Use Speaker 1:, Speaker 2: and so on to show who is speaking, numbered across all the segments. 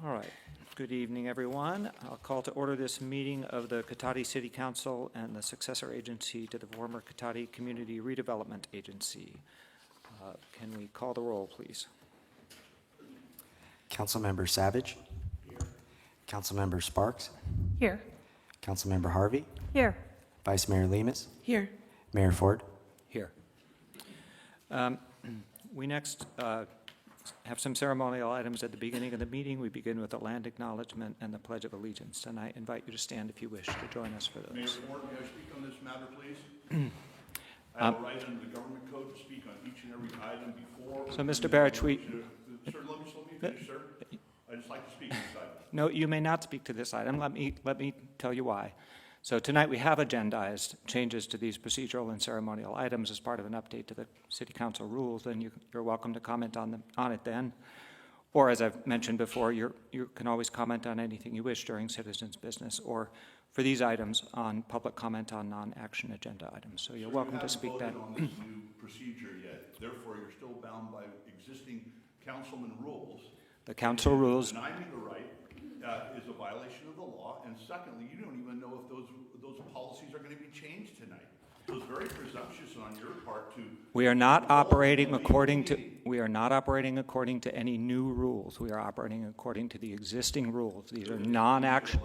Speaker 1: All right. Good evening, everyone. I'll call to order this meeting of the Cotati City Council and the successor agency to the former Cotati Community Redevelopment Agency. Can we call the roll, please?
Speaker 2: Councilmember Savage. Here. Councilmember Sparks.
Speaker 3: Here.
Speaker 2: Councilmember Harvey.
Speaker 3: Here.
Speaker 2: Vice Mayor Lemus.
Speaker 3: Here.
Speaker 2: Mayor Ford.
Speaker 1: Here. We next have some ceremonial items at the beginning of the meeting. We begin with the land acknowledgement and the Pledge of Allegiance, and I invite you to stand if you wish to join us for those.
Speaker 4: Mayor Ford, may I speak on this matter, please? I have a right under the government code to speak on each and every item before.
Speaker 1: So, Mr. Barich,
Speaker 4: Sir, let me finish, sir. I just like to speak on this item.
Speaker 1: No, you may not speak to this item. Let me tell you why. So tonight we have agendized changes to these procedural and ceremonial items as part of an update to the City Council rules, and you're welcome to comment on it then. Or, as I've mentioned before, you can always comment on anything you wish during citizens' business, or for these items on public comment on non-action agenda items. So you're welcome to speak then.
Speaker 4: You haven't voted on this new procedure yet. Therefore, you're still bound by existing councilman rules.
Speaker 1: The council rules.
Speaker 4: Denying me the right is a violation of the law. And secondly, you don't even know if those policies are going to be changed tonight. So it's very presumptuous on your part to.
Speaker 1: We are not operating according to any new rules. We are operating according to the existing rules. These are non-action.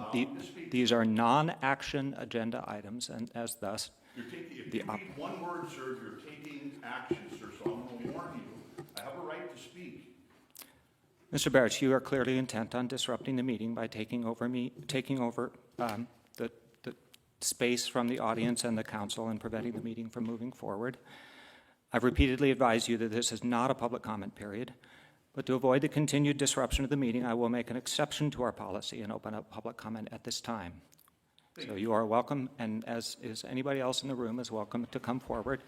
Speaker 1: These are non-action agenda items, and as thus.
Speaker 4: If you read one word, sir, you're taking action, sir. So I'm going to warn you. I have a right to speak.
Speaker 1: Mr. Barich, you are clearly intent on disrupting the meeting by taking over the space from the audience and the council and preventing the meeting from moving forward. I've repeatedly advised you that this is not a public comment period, but to avoid the continued disruption of the meeting, I will make an exception to our policy and open up public comment at this time. So you are welcome, and as is anybody else in the room is welcome to come forward.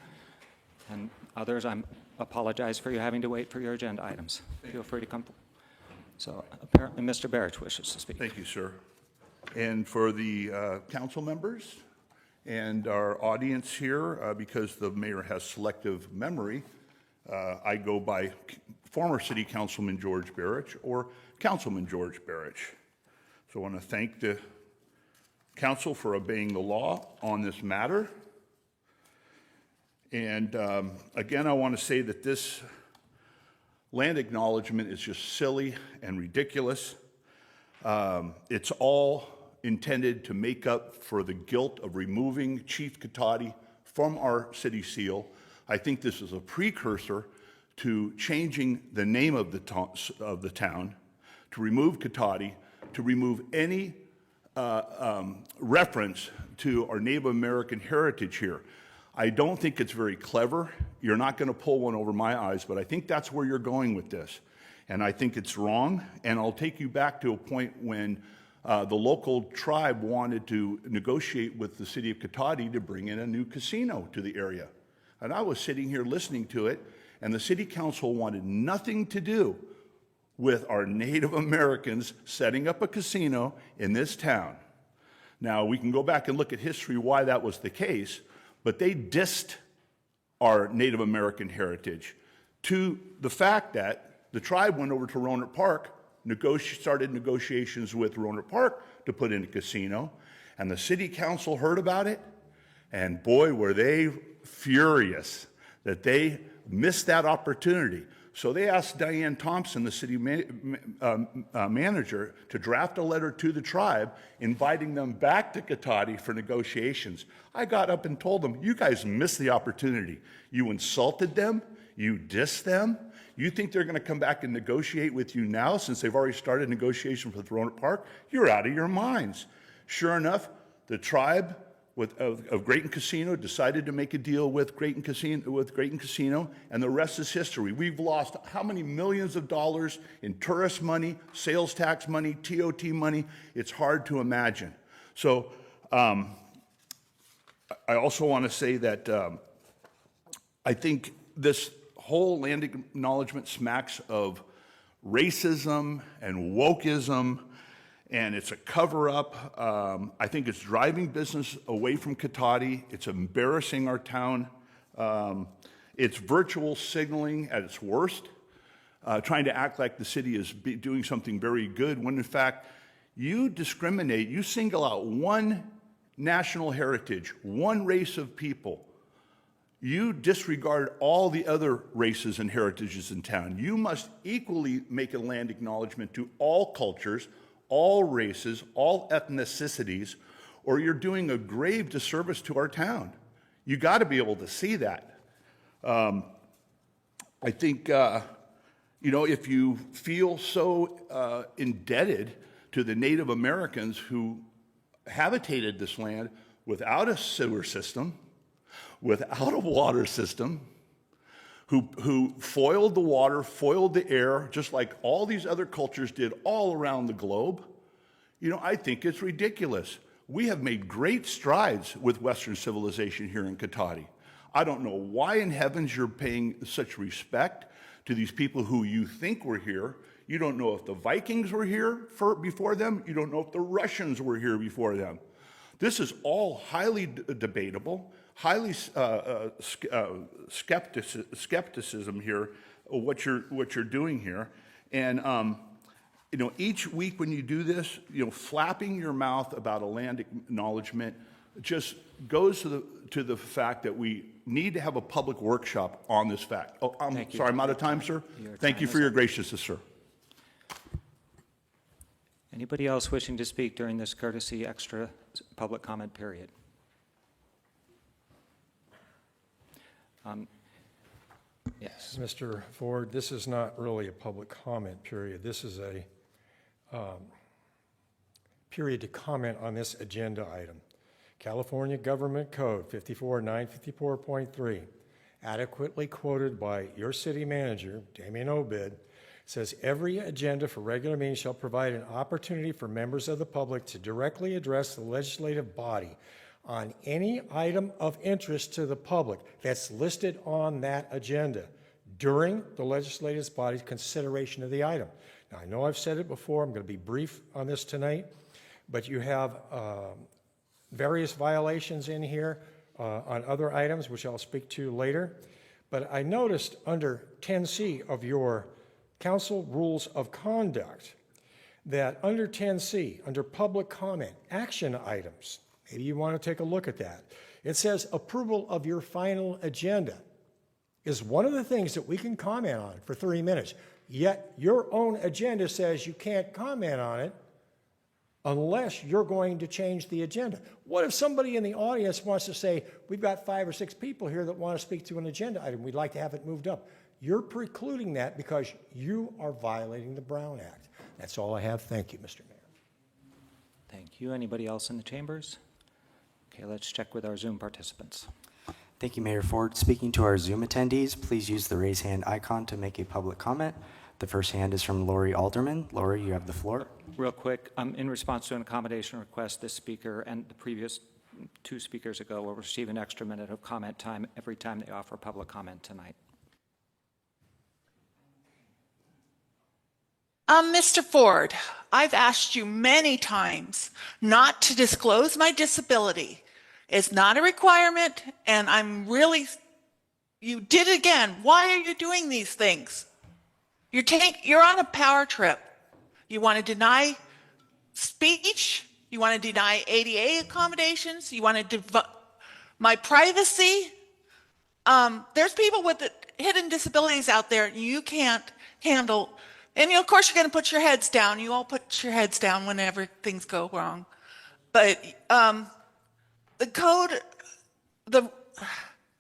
Speaker 1: And others, I apologize for you having to wait for your agenda items. Feel free to come forward. So apparently Mr. Barich wishes to speak.
Speaker 4: Thank you, sir. And for the council members and our audience here, because the mayor has selective memory, I go by former City Councilman George Barich or Councilman George Barich. So I want to thank the council for obeying the law on this matter. And again, I want to say that this land acknowledgement is just silly and ridiculous. It's all intended to make up for the guilt of removing Chief Cotati from our city seal. I think this is a precursor to changing the name of the town, to remove Cotati, to remove any reference to our Native American heritage here. I don't think it's very clever. You're not going to pull one over my eyes, but I think that's where you're going with this. And I think it's wrong. And I'll take you back to a point when the local tribe wanted to negotiate with the city of Cotati to bring in a new casino to the area. And I was sitting here listening to it, and the city council wanted nothing to do with our Native Americans setting up a casino in this town. Now, we can go back and look at history why that was the case, but they dissed our Native American heritage to the fact that the tribe went over to Rohnert Park, started negotiations with Rohnert Park to put in a casino, and the city council heard about it, and boy, were they furious that they missed that opportunity. So they asked Diane Thompson, the city manager, to draft a letter to the tribe inviting them back to Cotati for negotiations. I got up and told them, you guys missed the opportunity. You insulted them. You dissed them. You think they're going to come back and negotiate with you now since they've already started negotiations with Rohnert Park? You're out of your minds. Sure enough, the tribe of Grayton Casino decided to make a deal with Grayton Casino, and the rest is history. We've lost how many millions of dollars in tourist money, sales tax money, TOT money? It's hard to imagine. So I also want to say that I think this whole land acknowledgement smacks of racism and wokeism, and it's a cover-up. I think it's driving business away from Cotati. It's embarrassing our town. It's virtual signaling at its worst. trying to act like the city is doing something very good, when in fact, you discriminate, you single out one national heritage, one race of people. You disregard all the other races and heritages in town. You must equally make a land acknowledgement to all cultures, all races, all ethnicities, or you're doing a grave disservice to our town. You got to be able to see that. I think, if you feel so indebted to the Native Americans who habitated this land without a sewer system, without a water system, who foiled the water, foiled the air, just like all these other cultures did all around the globe, I think it's ridiculous. We have made great strides with Western civilization here in Cotati. I don't know why in heavens you're paying such respect to these people who you think were here. You don't know if the Vikings were here before them. You don't know if the Russians were here before them. This is all highly debatable, highly skepticism here, what you're doing here. And, each week when you do this, flapping your mouth about a land acknowledgement just goes to the fact that we need to have a public workshop on this fact. Oh, I'm sorry, I'm out of time, sir. Thank you for your graciousness, sir.
Speaker 1: Anybody else wishing to speak during this courtesy extra public comment period? Yes.
Speaker 3: Mr. Ford, this is not really a public comment period. This is a period to comment on this agenda item. California Government Code 54954.3, adequately quoted by your city manager, Damian Obid, says every agenda for regular meeting shall provide an opportunity for members of the public to directly address the legislative body on any item of interest to the public that's listed on that agenda during the legislative body's consideration of the item. Now, I know I've said it before, I'm going to be brief on this tonight, but you have various violations in here on other items, which I'll speak to later. But I noticed under 10C of your council rules of conduct that under 10C, under public comment, action items, maybe you want to take a look at that. It says approval of your final agenda is one of the things that we can comment on for 3 minutes. Yet your own agenda says you can't comment on it unless you're going to change the agenda. What if somebody in the audience wants to say, we've got 5 or 6 people here that want to speak to an agenda item, we'd like to have it moved up? You're precluding that because you are violating the Brown Act. That's all I have. Thank you, Mr. Mayor.
Speaker 1: Thank you. Anybody else in the chambers? Okay, let's check with our Zoom participants.
Speaker 2: Thank you, Mayor Ford. Speaking to our Zoom attendees, please use the raise hand icon to make a public comment. The first hand is from Laurie Alderman. Laurie, you have the floor.
Speaker 1: Real quick, in response to an accommodation request, this speaker and the previous 2 speakers ago will receive an extra minute of comment time every time they offer public comment tonight.
Speaker 5: Mr. Ford, I've asked you many times not to disclose my disability. It's not a requirement, and you did it again. Why are you doing these things? You're on a power trip. You want to deny speech. You want to deny ADA accommodations. You want to my privacy. There's people with hidden disabilities out there you can't handle. And of course, you're going to put your heads down. You all put your heads down whenever things go wrong. But the code, the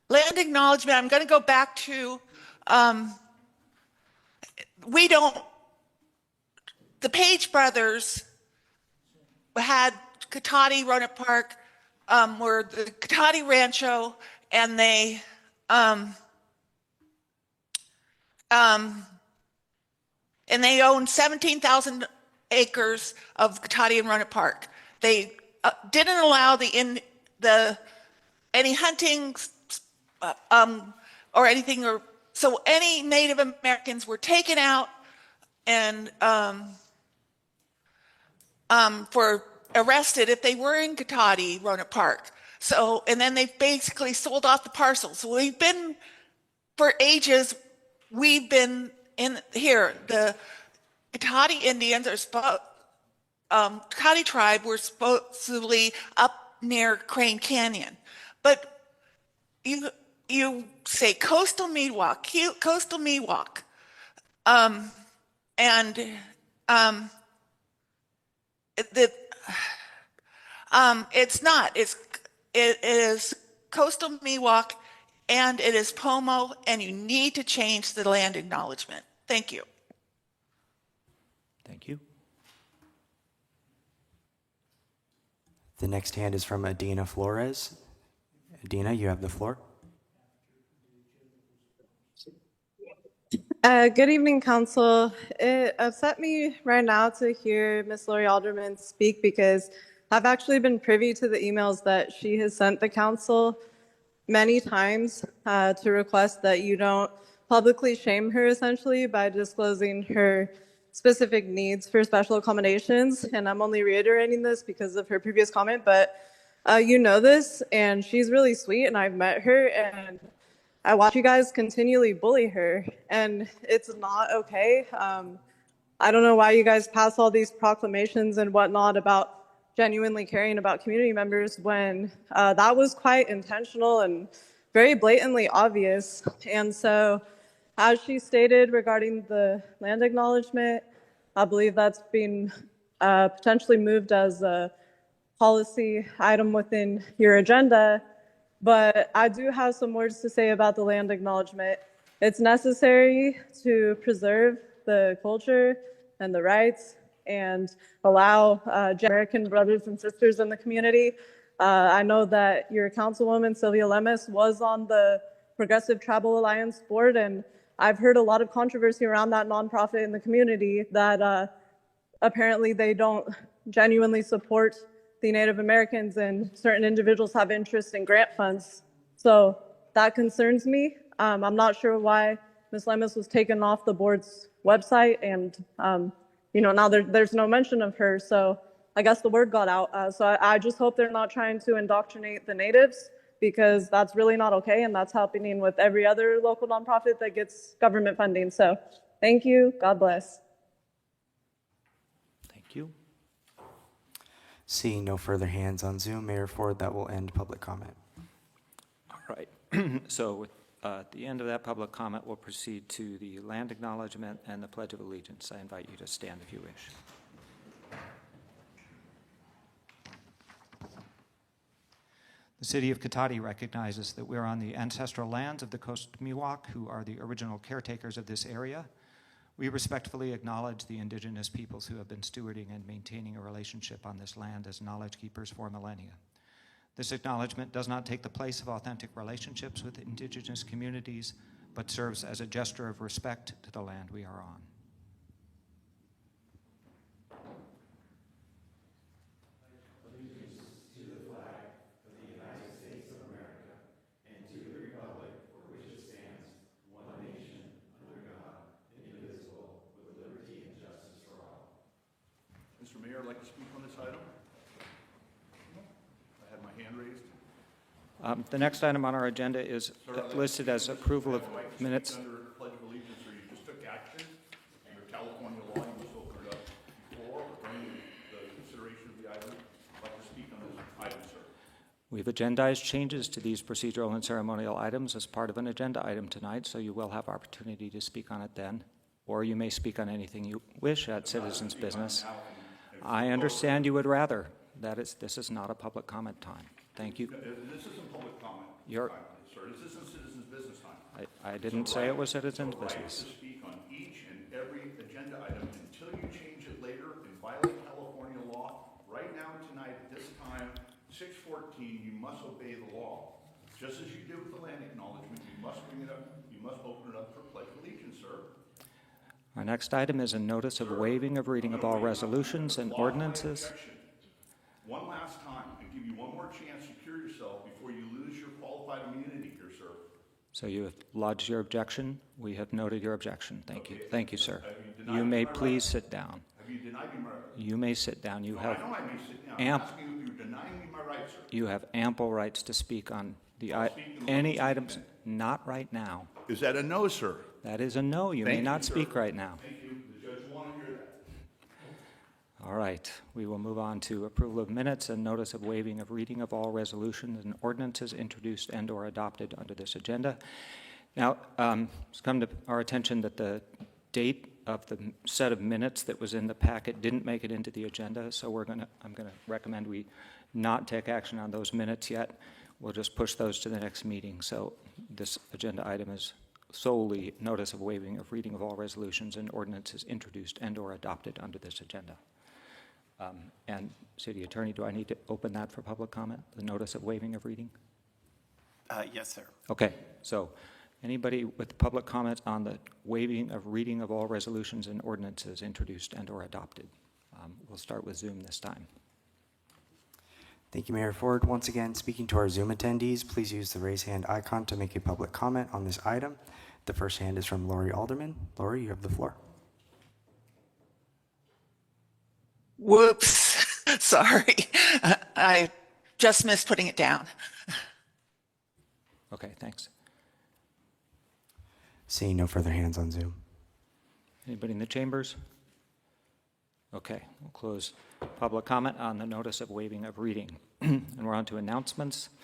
Speaker 5: land acknowledgement, I'm going to go back to, the Page brothers had Cotati, Roanoke Park, were the Cotati Rancho, and they, and they owned 17,000 acres of Cotati and Roanoke Park. They didn't allow any hunting or anything, so any Native Americans were taken out and for arrested if they were in Cotati, Roanoke Park. So, and then they basically sold off the parcels. So for ages, we've been in here, the Cotati Indians are Cotati tribe were supposedly up near Crane Canyon, but you say coastal Miwok, coastal Miwok, and it's not. It is coastal Miwok, and it is Pomo, and you need to change the land acknowledgement. Thank you.
Speaker 1: Thank you.
Speaker 2: The next hand is from Adina Flores. Adina, you have the floor.
Speaker 6: Good evening, Council. It upset me right now to hear Ms. Laurie Alderman speak because I've actually been privy to the emails that she has sent the Council many times to request that you don't publicly shame her, essentially, by disclosing her specific needs for special accommodations. And I'm only reiterating this because of her previous comment, but you know this, and she's really sweet, and I've met her, and I watch you guys continually bully her, and it's not okay. I don't know why you guys pass all these proclamations and whatnot about genuinely caring about community members when that was quite intentional and very blatantly obvious. And so, as she stated regarding the land acknowledgement, I believe that's being potentially moved as a policy item within your agenda. But I do have some words to say about the land acknowledgement. It's necessary to preserve the culture and the rights and allow American brothers and sisters in the community. I know that your councilwoman, Sylvia Lemus, was on the Progressive Travel Alliance board, and I've heard a lot of controversy around that nonprofit in the community that apparently they don't genuinely support the Native Americans, and certain individuals have interest in grant funds. So that concerns me. I'm not sure why Ms. Lemus was taken off the board's website, and now there's no mention of her. So I guess the word got out. So I just hope they're not trying to indoctrinate the natives, because that's really not okay, and that's happening with every other local nonprofit that gets government funding. So thank you. God bless.
Speaker 1: Thank you.
Speaker 2: Seeing no further hands on Zoom, Mayor Ford, that will end public comment.
Speaker 1: All right. So at the end of that public comment, we'll proceed to the land acknowledgement and the Pledge of Allegiance. I invite you to stand if you wish. The city of Cotati recognizes that we're on the ancestral lands of the Coast Miwok, who are the original caretakers of this area. We respectfully acknowledge the indigenous peoples who have been stewarding and maintaining a relationship on this land as knowledge keepers for millennia. This acknowledgement does not take the place of authentic relationships with indigenous communities, but serves as a gesture of respect to the land we are on.
Speaker 4: Mr. Mayor, I'd like to speak on this item. I had my hand raised.
Speaker 1: The next item on our agenda is listed as approval of minutes.
Speaker 4: Under Pledge of Allegiance, or you just took action under California law, you just opened it up before or during the consideration of the item. I'd like to speak on this item, sir.
Speaker 1: We've agendized changes to these procedural and ceremonial items as part of an agenda item tonight, so you will have opportunity to speak on it then, or you may speak on anything you wish at citizens' business. I understand you would rather. This is not a public comment time. Thank you.
Speaker 4: This isn't public comment time, sir. This isn't citizens' business time.
Speaker 1: I didn't say it was citizens'
Speaker 4: Right
Speaker 1: business.
Speaker 4: to speak on each and every agenda item until you change it later and violate California law. Right now, tonight, at this time, 6:14, you must obey the law. Just as you did with the land acknowledgement, you must bring it up, you must open it up for Pledge of Allegiance, sir.
Speaker 1: Our next item is a notice of waiving of reading of all resolutions and ordinances.
Speaker 4: One last time, and give you one more chance to cure yourself before you lose your qualified immunity here, sir.
Speaker 1: So you have lodged your objection. We have noted your objection. Thank you.
Speaker 4: Okay.
Speaker 1: Thank you, sir.
Speaker 4: Have you denied
Speaker 1: You may
Speaker 4: my
Speaker 1: please
Speaker 4: right?
Speaker 1: sit down.
Speaker 4: Have you denied me my right?
Speaker 1: You may sit down. You
Speaker 4: No,
Speaker 1: have
Speaker 4: I know I may sit down.
Speaker 1: amp-
Speaker 4: I'm asking you if you're denying me my right, sir.
Speaker 1: you have ample rights to speak on
Speaker 4: I'll speak in
Speaker 1: any
Speaker 4: one
Speaker 1: items.
Speaker 4: minute.
Speaker 1: Not right now.
Speaker 4: Is that a no, sir?
Speaker 1: That is a no. You may
Speaker 4: Thank
Speaker 1: not
Speaker 4: you, sir.
Speaker 1: speak right now.
Speaker 4: Thank you. The judge will want to hear that.
Speaker 1: All right, we will move on to approval of minutes and notice of waiving of reading of all resolutions and ordinances introduced and/or adopted under this agenda. Now, it's come to our attention that the date of the set of minutes that was in the packet didn't make it into the agenda, so I'm gonna recommend we not take action on those minutes yet. We'll just push those to the next meeting. So this agenda item is solely notice of waiving of reading of all resolutions and ordinances introduced and/or adopted under this agenda. And City Attorney, do I need to open that for public comment, the notice of waiving of reading?
Speaker 2: Yes, sir.
Speaker 1: Okay, so anybody with public comments on the waiving of reading of all resolutions and ordinances introduced and/or adopted? We'll start with Zoom this time.
Speaker 2: Thank you, Mayor Ford. Once again, speaking to our Zoom attendees, please use the raise hand icon to make a public comment on this item. The first hand is from Laurie Alderman. Laurie, you have the floor.
Speaker 5: Whoops. Sorry. I just missed putting it down.
Speaker 1: Okay, thanks.
Speaker 2: Seeing no further hands on Zoom.
Speaker 1: Anybody in the chambers? Okay, we'll close public comment on the notice of waiving of reading. And we're on to announcements.